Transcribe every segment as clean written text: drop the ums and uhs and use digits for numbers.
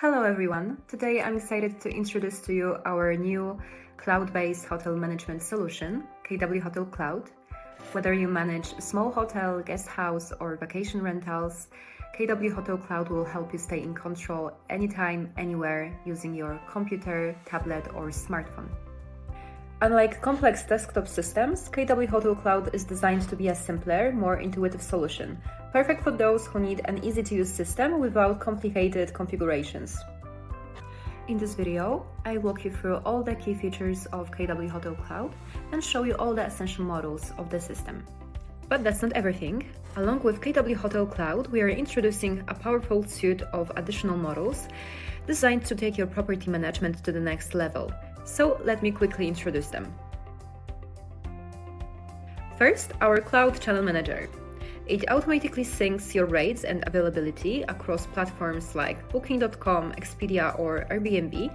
Hello everyone! Today I'm excited to introduce to you our new cloud-based hotel management solution, KWHotel Cloud. Whether you manage a small hotel, guest house or vacation rentals, KWHotel Cloud will help you stay in control anytime, anywhere using your computer, tablet or smartphone. Unlike complex desktop systems, KWHotel Cloud is designed to be a simpler, more intuitive solution, perfect for those who need an easy-to-use system without complicated configurations. In this video, I walk you through all the key features of KWHotel Cloud and show you all the essential models of the system. But that's not everything. Along with KWHotel Cloud, we are introducing a powerful suite of additional models designed to take your property management to the next level. So let me quickly introduce them. First, our Cloud Channel Manager. It automatically syncs your rates and availability across platforms like Booking.com, Expedia or Airbnb,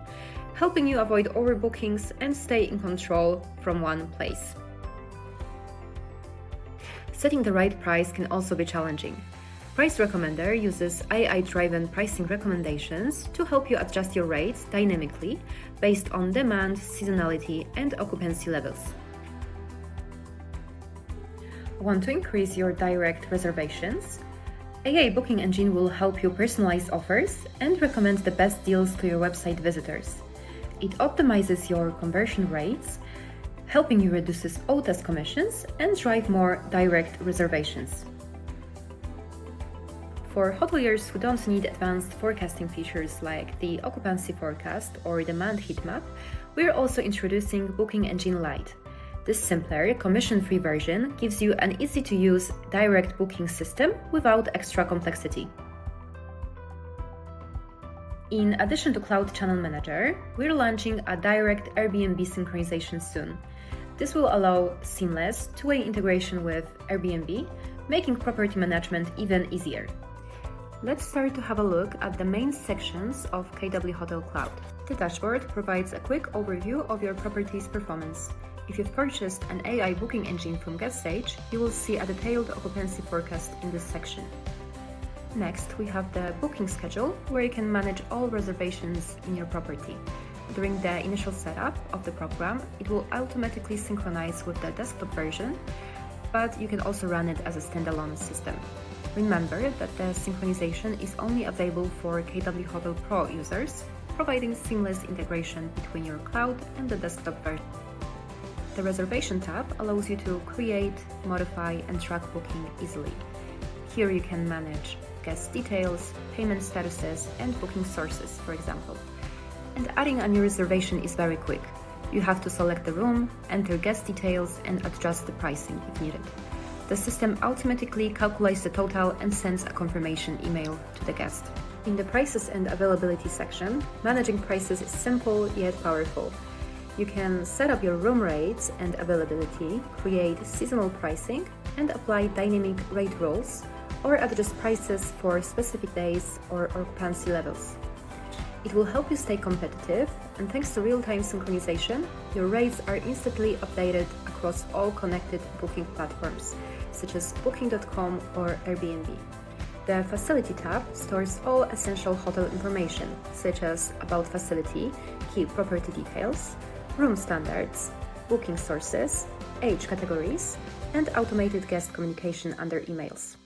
helping you avoid overbookings and stay in control from one place. Setting the right price can also be challenging. Price Recommender uses AI-driven pricing recommendations to help you adjust your rates dynamically based on demand, seasonality, and occupancy levels. Want to increase your direct reservations? AI booking engine will help you personalize offers and recommend the best deals to your website visitors. It optimizes your conversion rates, helping you reduce OTAS commissions and drive more direct reservations. For hoteliers who don't need advanced forecasting features like the occupancy forecast or demand heat map, we're also introducing Booking Engine Lite. This simpler, commission-free version gives you an easy-to-use direct booking system without extra complexity. In addition to Cloud Channel Manager, we're launching a direct Airbnb synchronization soon. This will allow seamless two-way integration with Airbnb, making property management even easier. Let's start to have a look at the main sections of KWHotel Cloud. The dashboard provides a quick overview of your property's performance. If you've purchased an AI booking engine from GuestStage, you will see a detailed occupancy forecast in this section. Next, we have the booking schedule, where you can manage all reservations in your property. During the initial setup of the program, it will automatically synchronize with the desktop version, but you can also run it as a standalone system. Remember that the synchronization is only available for KWHotel Pro users, providing seamless integration between your cloud and the desktop version. The Reservation tab allows you to create, modify, and track booking easily. Here you can manage guest details, payment statuses, and booking sources, for example. And adding a new reservation is very quick. You have to select the room, enter guest details, and adjust the pricing if needed. The system automatically calculates the total and sends a confirmation email to the guest. In the Prices and Availability section, managing prices is simple yet powerful. You can set up your room rates and availability, create seasonal pricing, and apply dynamic rate rules, or adjust prices for specific days or occupancy levels. It will help you stay competitive, and thanks to real-time synchronization, your rates are instantly updated across all connected booking platforms, such as Booking.com or Airbnb. The Facility tab stores all essential hotel information, such as about facility, key property details, room standards, booking sources, age categories, and automated guest communication under emails.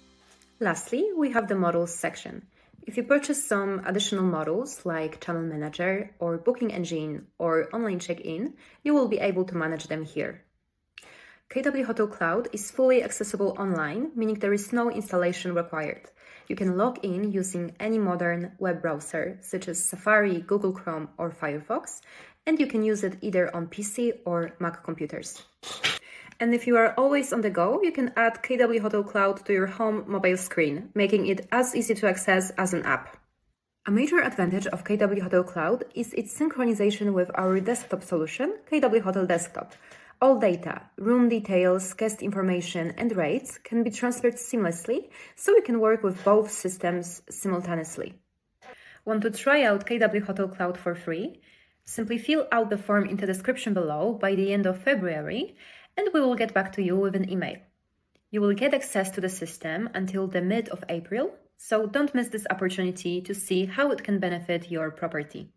Lastly, we have the Models section. If you purchase some additional models like Channel Manager or Booking Engine or Online Check-in, you will be able to manage them here. KWHotel Cloud is fully accessible online, meaning there is no installation required. You can log in using any modern web browser, such as Safari, Google Chrome, or Firefox, and you can use it either on PC or Mac computers. And if you are always on the go, you can add KWHotel Cloud to your home mobile screen, making it as easy to access as an app. A major advantage of KWHotel Cloud is its synchronization with our desktop solution, KWHotel Desktop. All data, room details, guest information, and rates can be transferred seamlessly, so you can work with both systems simultaneously. Want to try out KWHotel Cloud for free? Simply fill out the form in the description below by the end of February, and we will get back to you with an email. You will get access to the system until the mid of April, so don't miss this opportunity to see how it can benefit your property.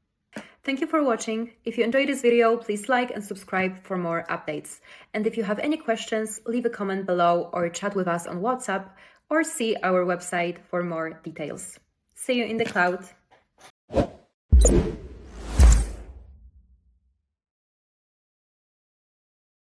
Thank you for watching. If you enjoyed this video, please like and subscribe for more updates. And if you have any questions, leave a comment below or chat with us on WhatsApp or see our website for more details. See you in the cloud.